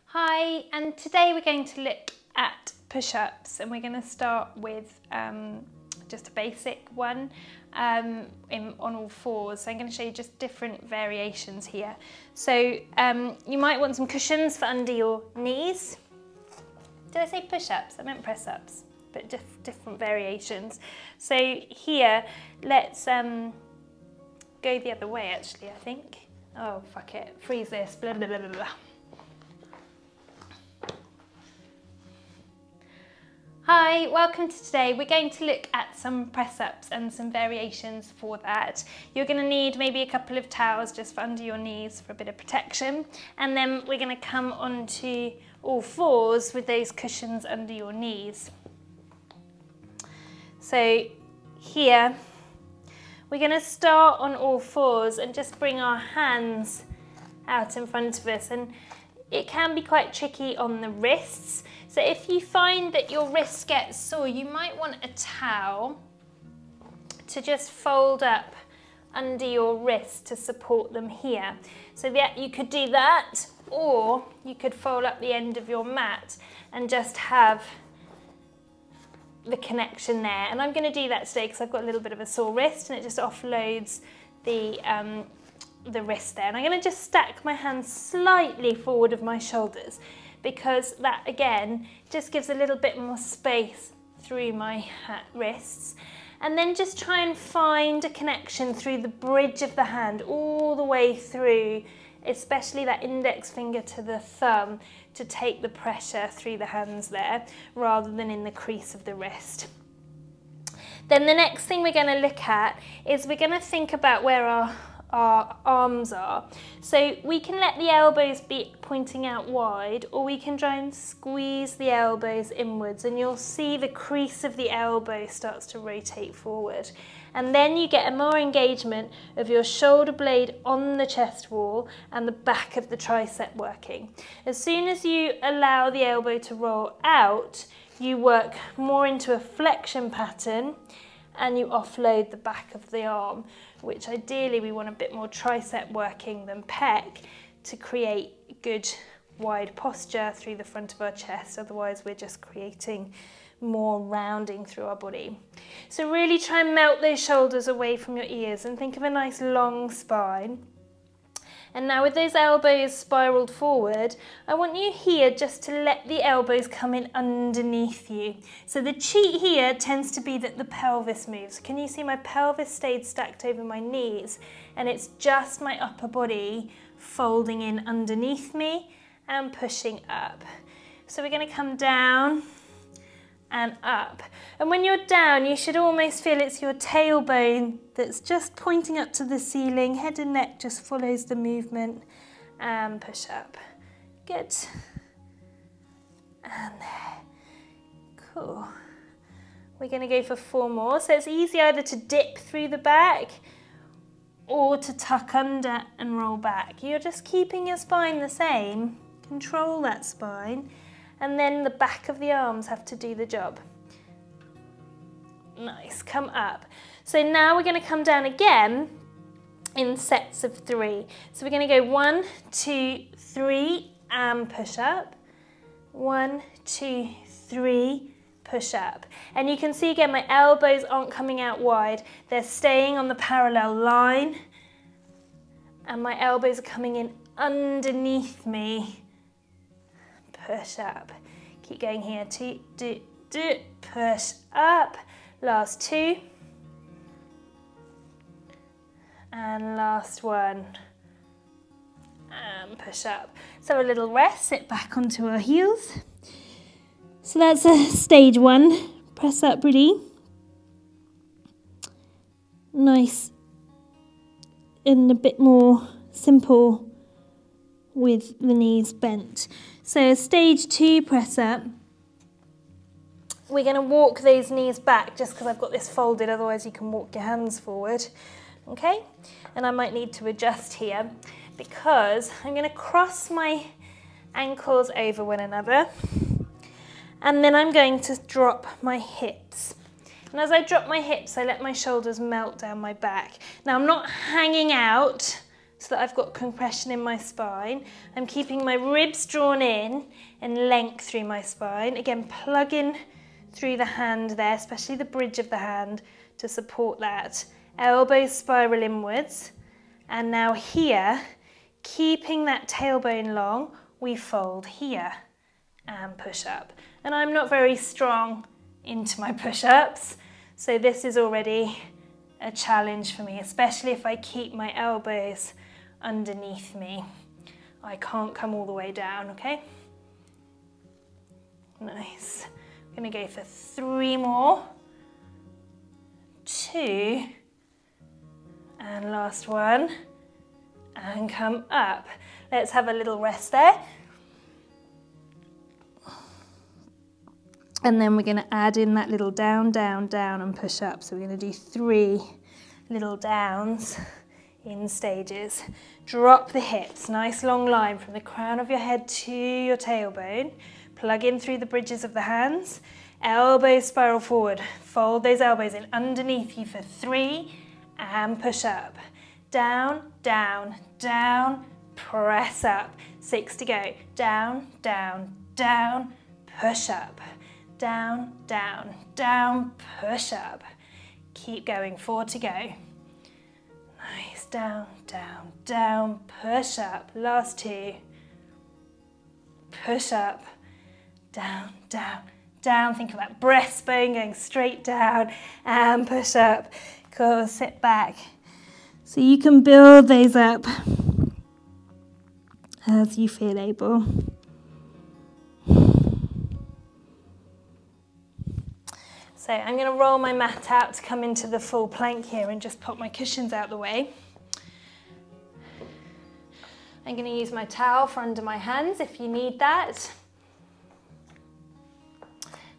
Hi, and today we're going to look at push-ups, and we're going to start with just a basic one on all fours. So I'm going to show you just different variations here. So you might want some cushions for under your knees. Did I say push-ups? I meant press-ups, but different variations. So here, let's go the other way actually, I think. Oh, fuck it, freeze this, blah, blah, blah, blah, blah. Hi, welcome to today. We're going to look at some press-ups and some variations for that. You're going to need maybe a couple of towels just for under your knees for a bit of protection. And then we're going to come onto all fours with those cushions under your knees. So here, we're going to start on all fours and just bring our hands out in front of us. And it can be quite tricky on the wrists. So if you find that your wrists get sore, you might want a towel to just fold up under your wrist to support them here. So that you could do that, or you could fold up the end of your mat and just have the connection there. And I'm going to do that today because I've got a little bit of a sore wrist, and it just offloads the wrist there. And I'm going to just stack my hands slightly forward of my shoulders, because that again just gives a little bit more space through my wrists. And then just try and find a connection through the bridge of the hand all the way through, especially that index finger to the thumb, to take the pressure through the hands there rather than in the crease of the wrist. Then the next thing we're going to look at is we're going to think about where our arms are. So we can let the elbows be pointing out wide, or we can try and squeeze the elbows inwards, and you'll see the crease of the elbow starts to rotate forward. And then you get a more engagement of your shoulder blade on the chest wall and the back of the tricep working. As soon as you allow the elbow to roll out, you work more into a flexion pattern and you offload the back of the arm, which ideally we want a bit more tricep working than pec to create good wide posture through the front of our chest. Otherwise we're just creating more rounding through our body. So really try and melt those shoulders away from your ears and think of a nice long spine. And now with those elbows spiraled forward, I want you here just to let the elbows come in underneath you. So the cheat here tends to be that the pelvis moves. Can you see my pelvis stayed stacked over my knees, and it's just my upper body folding in underneath me and pushing up. So we're going to come down and up. And when you're down, you should almost feel it's your tailbone that's just pointing up to the ceiling. Head and neck just follows the movement, and push up. Good. And there. Cool. We're going to go for 4 more. So it's easy either to dip through the back or to tuck under and roll back. You're just keeping your spine the same. Control that spine. And then the back of the arms have to do the job. Nice, come up. So now we're going to come down again in sets of 3. So we're going to go 1, 2, 3 and push up. 1, 2, 3, push up. And you can see again my elbows aren't coming out wide. They're staying on the parallel line. And my elbows are coming in underneath me. Push up. Keep going here. 2, push up. Last 2. And last 1. And push up. So a little rest, sit back onto our heels. So that's a stage 1. Press up really. Nice and a bit more simple with the knees bent. So stage 2 press up. We're going to walk those knees back just because I've got this folded, otherwise you can walk your hands forward. Okay? And I might need to adjust here because I'm going to cross my ankles over one another, and then I'm going to drop my hips. And as I drop my hips, I let my shoulders melt down my back. Now I'm not hanging out so that I've got compression in my spine. I'm keeping my ribs drawn in and length through my spine. Again, plug in through the hand there, especially the bridge of the hand to support that. Elbows spiral inwards. And now here, keeping that tailbone long, we fold here and push up. And I'm not very strong into my push-ups, so this is already a challenge for me, especially if I keep my elbows underneath me. I can't come all the way down, okay? Nice. I'm gonna go for 3 more. 2. And last one. And come up. Let's have a little rest there. And then we're going to add in that little down, down, down and push up. So we're going to do 3 little downs in stages. Drop the hips, nice long line from the crown of your head to your tailbone. Plug in through the bridges of the hands. Elbows spiral forward. Fold those elbows in underneath you for 3 and push up. Down, down, down, press up. 6 to go. Down, down, down, push up. Down, down, down, push up. Keep going, 4 to go. Nice, down, down, down, push up. Last 2. Push up, down, down, down. Think of that breastbone going straight down and push up. Cool, sit back. So you can build those up as you feel able. So I'm going to roll my mat out to come into the full plank here and just pop my cushions out the way. I'm going to use my towel for under my hands if you need that.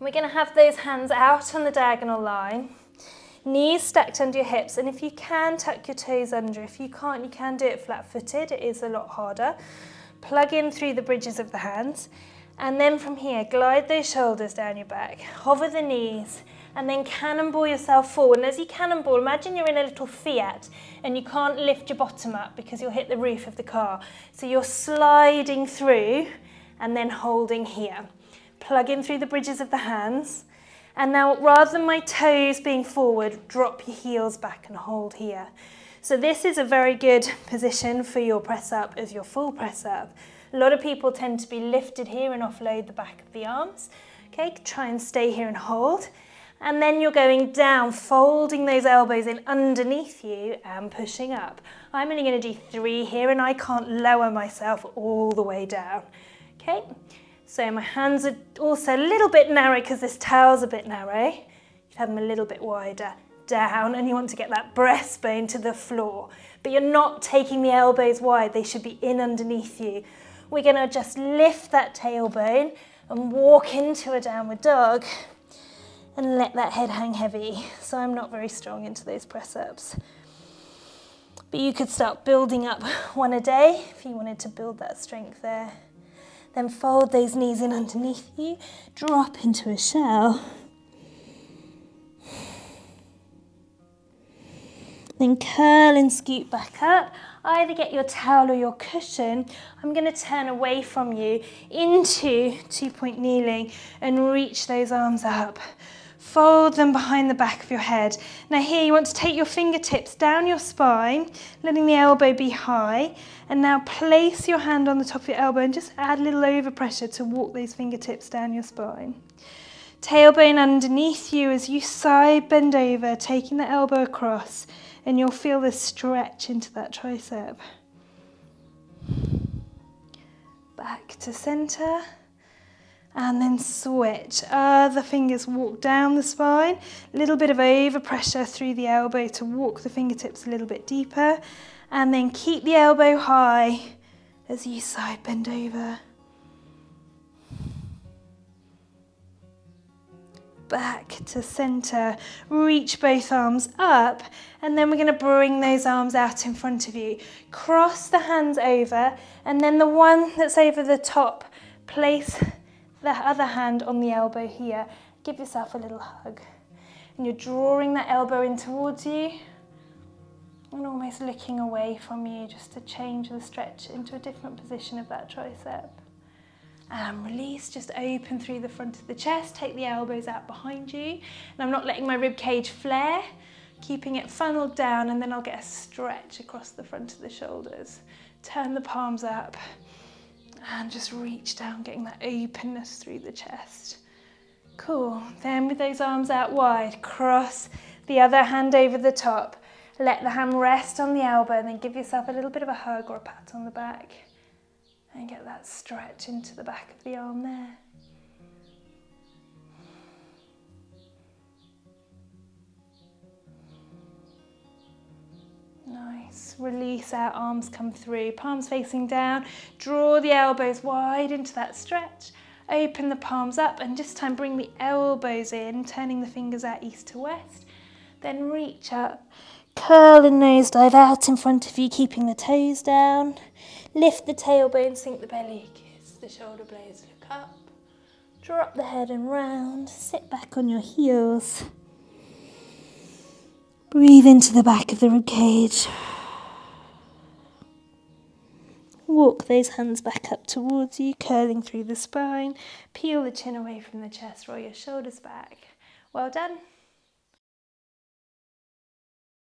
We're going to have those hands out on the diagonal line, knees stacked under your hips, and if you can, tuck your toes under. If you can't, you can do it flat-footed. It is a lot harder. Plug in through the bridges of the hands, and then from here, glide those shoulders down your back, hover the knees, and then cannonball yourself forward. And as you cannonball, imagine you're in a little Fiat and you can't lift your bottom up because you'll hit the roof of the car. So you're sliding through and then holding here. Plug in through the bridges of the hands. And now, rather than my toes being forward, drop your heels back and hold here. So this is a very good position for your press up as your full press up. A lot of people tend to be lifted here and offload the back of the arms. Okay, try and stay here and hold. And then you're going down, folding those elbows in underneath you and pushing up. I'm only going to do 3 here and I can't lower myself all the way down. Okay, so my hands are also a little bit narrow because this towel's a bit narrow. You can have them a little bit wider. Down, and you want to get that breastbone to the floor. But you're not taking the elbows wide, they should be in underneath you. We're going to just lift that tailbone and walk into a downward dog. And let that head hang heavy. So I'm not very strong into those press-ups. But you could start building up 1 a day if you wanted to build that strength there. Then fold those knees in underneath you, drop into a shell. Then curl and scoot back up. Either get your towel or your cushion. I'm going to turn away from you into 2-point kneeling and reach those arms up. Fold them behind the back of your head. Now here you want to take your fingertips down your spine, letting the elbow be high. And now place your hand on the top of your elbow and just add a little overpressure to walk those fingertips down your spine. Tailbone underneath you as you side bend over, taking the elbow across, and you'll feel the stretch into that tricep. Back to center. And then switch. Other fingers walk down the spine. A little bit of overpressure through the elbow to walk the fingertips a little bit deeper. And then keep the elbow high as you side bend over. Back to center. Reach both arms up. And then we're going to bring those arms out in front of you. Cross the hands over. And then the one that's over the top, place the other hand on the elbow here. Give yourself a little hug. And you're drawing that elbow in towards you. And almost looking away from you just to change the stretch into a different position of that tricep. And release, just open through the front of the chest, take the elbows out behind you. And I'm not letting my rib cage flare, keeping it funneled down, and then I'll get a stretch across the front of the shoulders. Turn the palms up and just reach down, getting that openness through the chest. Cool, then with those arms out wide, cross the other hand over the top. Let the hand rest on the elbow and then give yourself a little bit of a hug or a pat on the back. And get that stretch into the back of the arm there. Nice. Release out, arms come through, palms facing down. Draw the elbows wide into that stretch. Open the palms up, and this time bring the elbows in, turning the fingers out east to west. Then reach up, curl and nosedive out in front of you, keeping the toes down. Lift the tailbone, sink the belly, kiss the shoulder blades, look up. Drop the head and round, sit back on your heels. Breathe into the back of the rib cage. Walk those hands back up towards you, curling through the spine. Peel the chin away from the chest, roll your shoulders back. Well done.